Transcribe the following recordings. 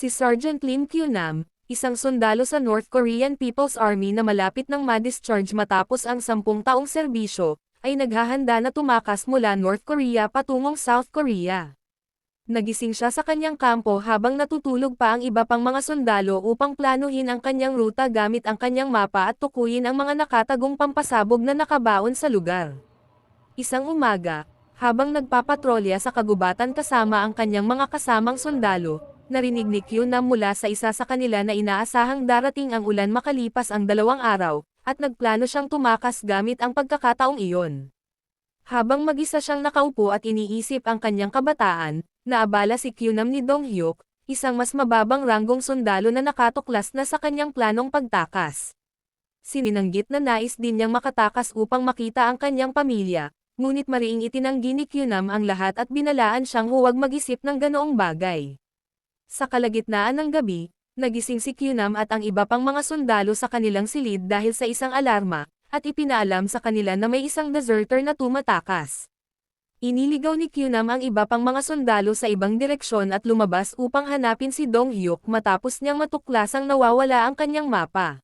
Si Sergeant Lim Kyunam, isang sundalo sa North Korean People's Army na malapit ng ma-discharge matapos ang 10 taong serbisyo, ay naghahanda na tumakas mula North Korea patungong South Korea. Nagising siya sa kanyang kampo habang natutulog pa ang iba pang mga sundalo upang planuhin ang kanyang ruta gamit ang kanyang mapa at tukuyin ang mga nakatagong pampasabog na nakabaon sa lugar. Isang umaga, habang nagpapatrolya sa kagubatan kasama ang kanyang mga kasamang sundalo, narinig ni Kyunam mula sa isa sa kanila na inaasahang darating ang ulan makalipas ang 2 araw, at nagplano siyang tumakas gamit ang pagkakataong iyon. Habang mag-isa siyang nakaupo at iniisip ang kanyang kabataan, naabala si Kyunam ni Dong Hyuk, isang mas mababang ranggong sundalo na nakatuklas na sa kanyang planong pagtakas. Sininanggit na nais din niyang makatakas upang makita ang kanyang pamilya, ngunit mariing itinanggi ni Kyunam ang lahat at binalaan siyang huwag mag-isip ng ganoong bagay. Sa kalagitnaan ng gabi, nagising si Kyunam at ang iba pang mga sundalo sa kanilang silid dahil sa isang alarma, at ipinaalam sa kanila na may isang deserter na tumatakas. Iniligaw ni Kyunam ang iba pang mga sundalo sa ibang direksyon at lumabas upang hanapin si Dong Hyuk matapos niyang matuklasang nawawala ang kanyang mapa.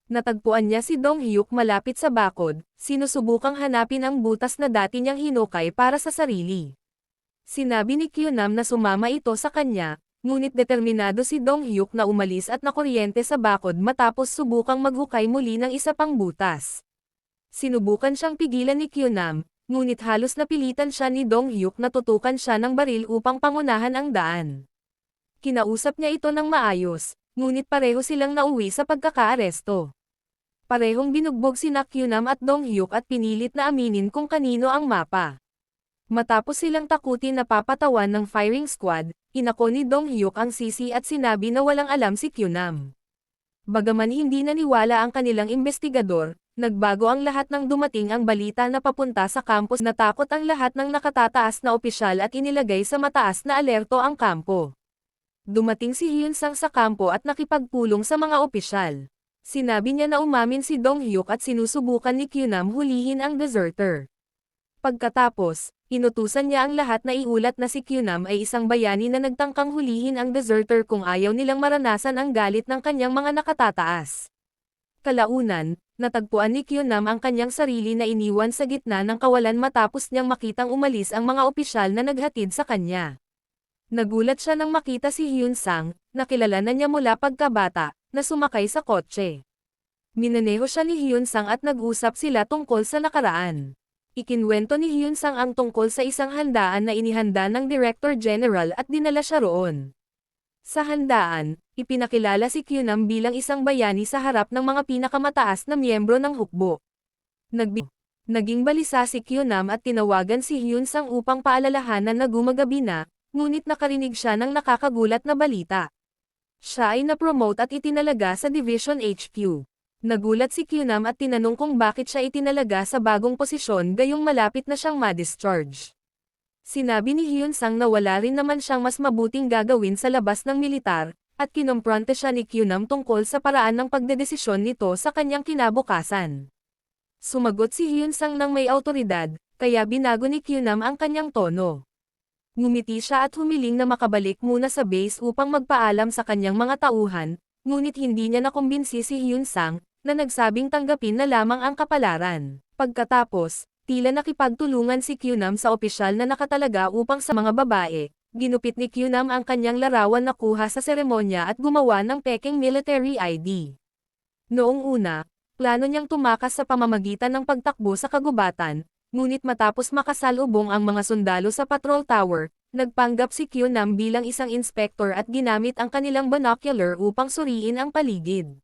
Natagpuan niya si Dong Hyuk malapit sa bakod, sinusubukang hanapin ang butas na dati niyang hinukay para sa sarili. Sinabi ni Kyunam na sumama ito sa kanya, ngunit determinado si Dong Hyuk na umalis at nakuryente sa bakod matapos subukang maghukay muli ng isa pang butas. Sinubukan siyang pigilan ni Kyunam, ngunit halos napilitan siya ni Dong Hyuk na tutukan siya ng baril upang pangunahan ang daan. Kinausap niya ito ng maayos, ngunit pareho silang nauwi sa pagkakaaresto. Parehong binugbog sina Kyunam at Dong Hyuk at pinilit na aminin kung kanino ang mapa. Matapos silang takutin na papatawan ng firing squad, inako ni Dong Hyuk ang sisi at sinabi na walang alam si Kyunam. Bagaman hindi naniwala ang kanilang investigador, nagbago ang lahat nang dumating ang balita na papunta sa campus. Natakot ang lahat ng nakatataas na opisyal at inilagay sa mataas na alerto ang kampo. Dumating si Hyun Sang sa kampo at nakipagpulong sa mga opisyal. Sinabi niya na umamin si Dong Hyuk at sinusubukan ni Kyunam hulihin ang deserter. Pagkatapos, inutusan niya ang lahat na iulat na si Kyunam ay isang bayani na nagtangkang hulihin ang deserter kung ayaw nilang maranasan ang galit ng kanyang mga nakatataas. Kalaunan, natagpuan ni Kyunam ang kanyang sarili na iniwan sa gitna ng kawalan matapos niyang makitang umalis ang mga opisyal na naghatid sa kanya. Nagulat siya nang makita si Hyun Sang, na kilala na niya mula pagkabata, na sumakay sa kotse. Minaneho siya ni Hyun Sang at nag-usap sila tungkol sa nakaraan. Ikinwento ni Hyun Sang ang tungkol sa isang handaan na inihanda ng Director General at dinala siya roon. Sa handaan, ipinakilala si Kyunam bilang isang bayani sa harap ng mga pinakamataas na miyembro ng hukbo. Naging balisa si Kyunam at tinawagan si Hyun Sang upang paalalahanan na gumagabi na, ngunit nakarinig siya ng nakakagulat na balita. Siya ay na-promote at itinalaga sa Division HQ. Nagulat si Kyunam at tinanong kung bakit siya itinalaga sa bagong posisyon gayong malapit na siyang ma-discharge. Sinabi ni Hyun Sang na wala rin naman siyang mas mabuting gagawin sa labas ng militar, at kinompronte siya ni Kyunam tungkol sa paraan ng pagdedesisyon nito sa kanyang kinabukasan. Sumagot si Hyun Sang ng may awtoridad, kaya binago ni Kyunam ang kanyang tono. Ngumiti siya at humiling na makabalik muna sa base upang magpaalam sa kanyang mga tauhan, ngunit hindi niya nakumbinsi si Hyun Sang, na nagsabing tanggapin na lamang ang kapalaran. Pagkatapos, tila nakipagtulungan si Kyunam sa opisyal na nakatalaga upang sa mga babae, ginupit ni Kyunam ang kanyang larawan na kuha sa seremonya at gumawa ng peking military ID. Noong una, plano niyang tumakas sa pamamagitan ng pagtakbo sa kagubatan, ngunit matapos makasalubong ang mga sundalo sa patrol tower, nagpanggap si Kyunam bilang isang inspektor at ginamit ang kanilang binocular upang suriin ang paligid.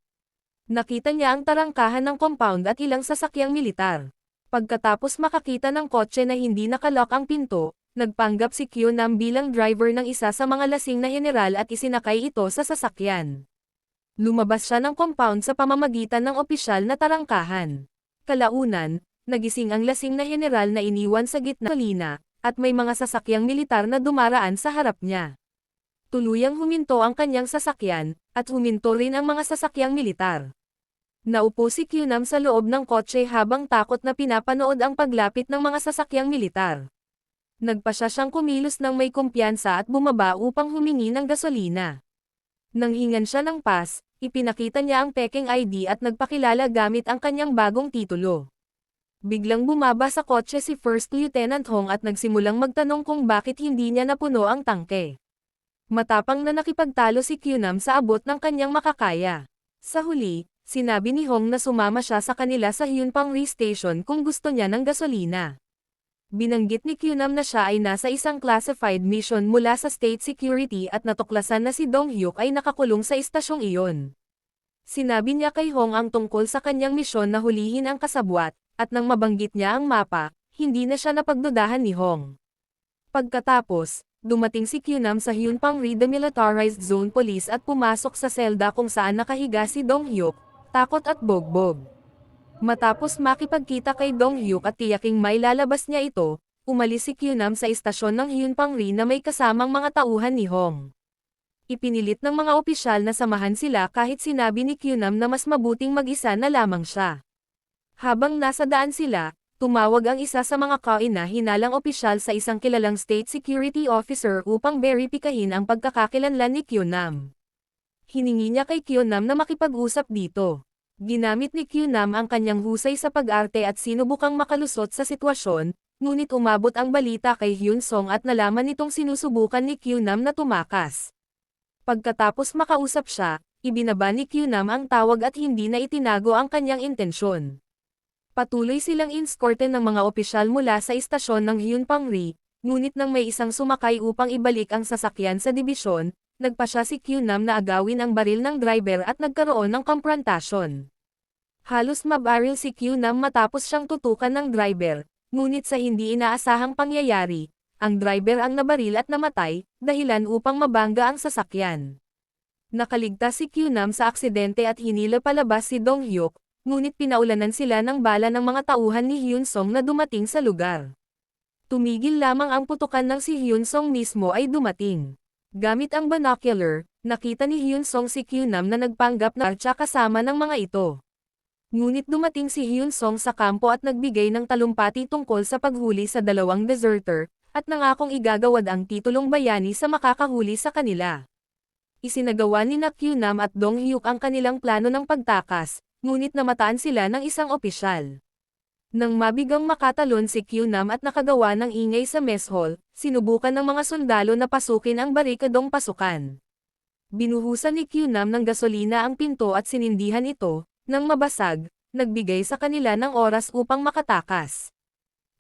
Nakita niya ang tarangkahan ng compound at ilang sasakyang militar. Pagkatapos makakita ng kotse na hindi nakalock ang pinto, nagpanggap si Kyunam bilang driver ng isa sa mga lasing na general at isinakay ito sa sasakyan. Lumabas siya ng compound sa pamamagitan ng opisyal na tarangkahan. Kalaunan, nagising ang lasing na general na iniwan sa gitna ng gasolina, at may mga sasakyang militar na dumaraan sa harap niya. Tuluyang huminto ang kanyang sasakyan, at huminto rin ang mga sasakyang militar. Naupo si Kyunam sa loob ng kotse habang takot na pinapanood ang paglapit ng mga sasakyang militar. Nagpasya siyang kumilos ng may kumpiyansa at bumaba upang humingi ng gasolina. Nang hingan siya ng pass, ipinakita niya ang pekeng ID at nagpakilala gamit ang kanyang bagong titulo. Biglang bumaba sa kotse si First Lieutenant Hong at nagsimulang magtanong kung bakit hindi niya napuno ang tangke. Matapang na nakipagtalo si Kyunam sa abot ng kanyang makakaya. Sa huli, sinabi ni Hong na sumama siya sa kanila sa Hyunpang Station kung gusto niya ng gasolina. Binanggit ni Kyunam na siya ay nasa isang classified mission mula sa state security at natuklasan na si Dong Hyuk ay nakakulong sa istasyong iyon. Sinabi niya kay Hong ang tungkol sa kanyang misyon na hulihin ang kasabwat, at nang mabanggit niya ang mapa, hindi na siya napagdudahan ni Hong. Pagkatapos, dumating si Kyunam sa Hyunpang Demilitarized Zone Police at pumasok sa selda kung saan nakahiga si Dong Hyuk, takot at bogbog. Matapos makipagkita kay Dong Hyuk at tiyaking may lalabas niya ito, umalis si Kyunam sa istasyon ng Hyunpang na may kasamang mga tauhan ni Hong. Ipinilit ng mga opisyal na samahan sila kahit sinabi ni Kyunam na mas mabuting mag-isa na lamang siya. Habang nasa daan sila, tumawag ang isa sa mga kauna-hinalang opisyal sa isang kilalang state security officer upang beripikahin ang pagkakakilanlan ni Kyunam. Hiningi niya kay Kyunam na makipag-usap dito. Ginamit ni Kyunam ang kanyang husay sa pag-arte at sinubukang makalusot sa sitwasyon, ngunit umabot ang balita kay Hyun Song at nalaman nitong sinusubukan ni Kyunam na tumakas. Pagkatapos makausap siya, ibinaba ni Kyunam ang tawag at hindi na itinago ang kanyang intensyon. Patuloy silang inskorte ng mga opisyal mula sa istasyon ng Hyunpang ngunit nang may isang sumakay upang ibalik ang sasakyan sa dibisyon, nagpasya si Kyunam na agawin ang baril ng driver at nagkaroon ng komprontasyon. Halos mabaril si Kyunam matapos siyang tutukan ng driver, ngunit sa hindi inaasahang pangyayari, ang driver ang nabaril at namatay, dahilan upang mabangga ang sasakyan. Nakaligtas si Kyunam sa aksidente at hinila palabas si Dong Hyuk, ngunit pinaulanan sila ng bala ng mga tauhan ni Hyun Song na dumating sa lugar. Tumigil lamang ang putukan ng si Hyun Song mismo ay dumating. Gamit ang binocular, nakita ni Hyun Song si Kyunam na nagpanggap na artsa kasama ng mga ito. Ngunit dumating si Hyun Song sa kampo at nagbigay ng talumpati tungkol sa paghuli sa dalawang deserter, at nangakong igagawad ang titulong bayani sa makakahuli sa kanila. Isinagawa ni Kyunam at Dong Hyuk ang kanilang plano ng pagtakas, ngunit namataan sila ng isang opisyal. Nang mabigang makatalon si Kyunam at nakagawa ng ingay sa mess hall, sinubukan ng mga sundalo na pasukin ang barikadong pasukan. Binuhusan ni Kyunam ng gasolina ang pinto at sinindihan ito. Nang mabasag, nagbigay sa kanila ng oras upang makatakas.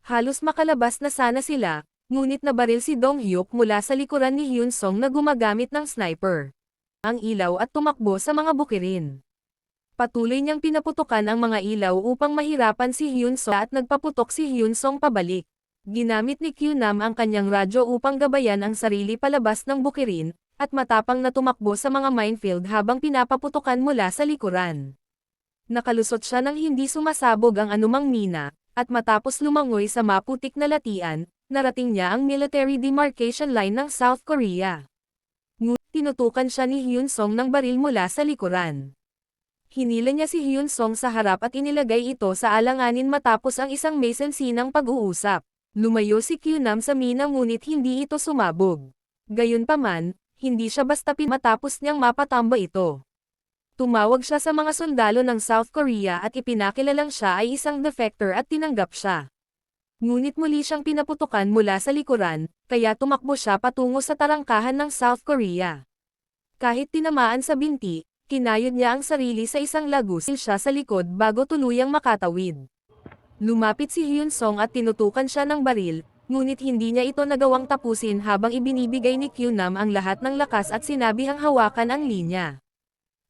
Halos makalabas na sana sila, ngunit nabaril si Dong Hyuk mula sa likuran ni Hyun Song na gumagamit ng sniper. Ang ilaw at tumakbo sa mga bukirin. Patuloy niyang pinaputukan ang mga ilaw upang mahirapan si Hyun Song at nagpaputok si Hyun Song pabalik. Ginamit ni Kyunam ang kanyang radyo upang gabayan ang sarili palabas ng bukirin, at matapang na tumakbo sa mga minefield habang pinapaputukan mula sa likuran. Nakalusot siya nang hindi sumasabog ang anumang mina, at matapos lumangoy sa maputik na latian, narating niya ang military demarcation line ng South Korea. Ngunit tinutukan siya ni Hyun Song ng baril mula sa likuran. Hinila niya si Hyun Song sa harap at inilagay ito sa alanganin matapos ang isang may sensinang pag-uusap. Lumayo si Kyunam sa mina ngunit hindi ito sumabog. Gayunpaman, hindi siya basta matapos niyang mapatamba ito. Tumawag siya sa mga sundalo ng South Korea at ipinakilalang siya ay isang defector at tinanggap siya. Ngunit muli siyang pinaputukan mula sa likuran, kaya tumakbo siya patungo sa tarangkahan ng South Korea. Kahit tinamaan sa binti, kinayod niya ang sarili sa isang lagusil siya sa likod bago tuluyang makatawid. Lumapit si Hyun Song at tinutukan siya ng baril, ngunit hindi niya ito nagawang tapusin habang ibinibigay ni Kyunam ang lahat ng lakas at sinabihang hawakan ang linya.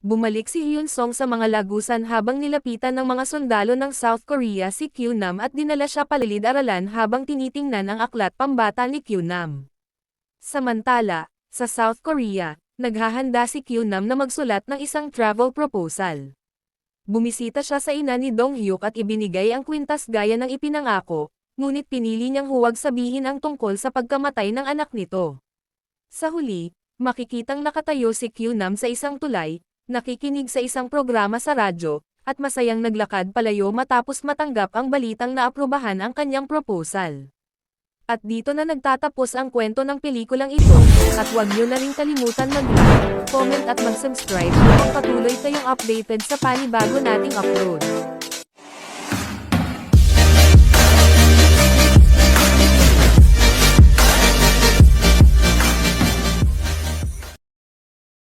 Bumalik si Hyun Song sa mga lagusan habang nilapitan ng mga sundalo ng South Korea si Kyunam at dinala siya palilid-aralan habang tinitingnan ang aklat pambata ni Kyunam. Samantala, sa South Korea, naghahanda si Kyunam na magsulat ng isang travel proposal. Bumisita siya sa ina ni Dong Hyuk at ibinigay ang kwintas gaya ng ipinangako, ngunit pinili niyang huwag sabihin ang tungkol sa pagkamatay ng anak nito. Sa huli, makikitang nakatayo si Kyunam sa isang tulay, nakikinig sa isang programa sa radyo, at masayang naglakad palayo matapos matanggap ang balitang naaprubahan ang kanyang proposal. At dito na nagtatapos ang kwento ng pelikulang ito, at huwag nyo na rin kalimutan mag-like, comment at mag-subscribe upang patuloy kayong updated sa panibago nating upload.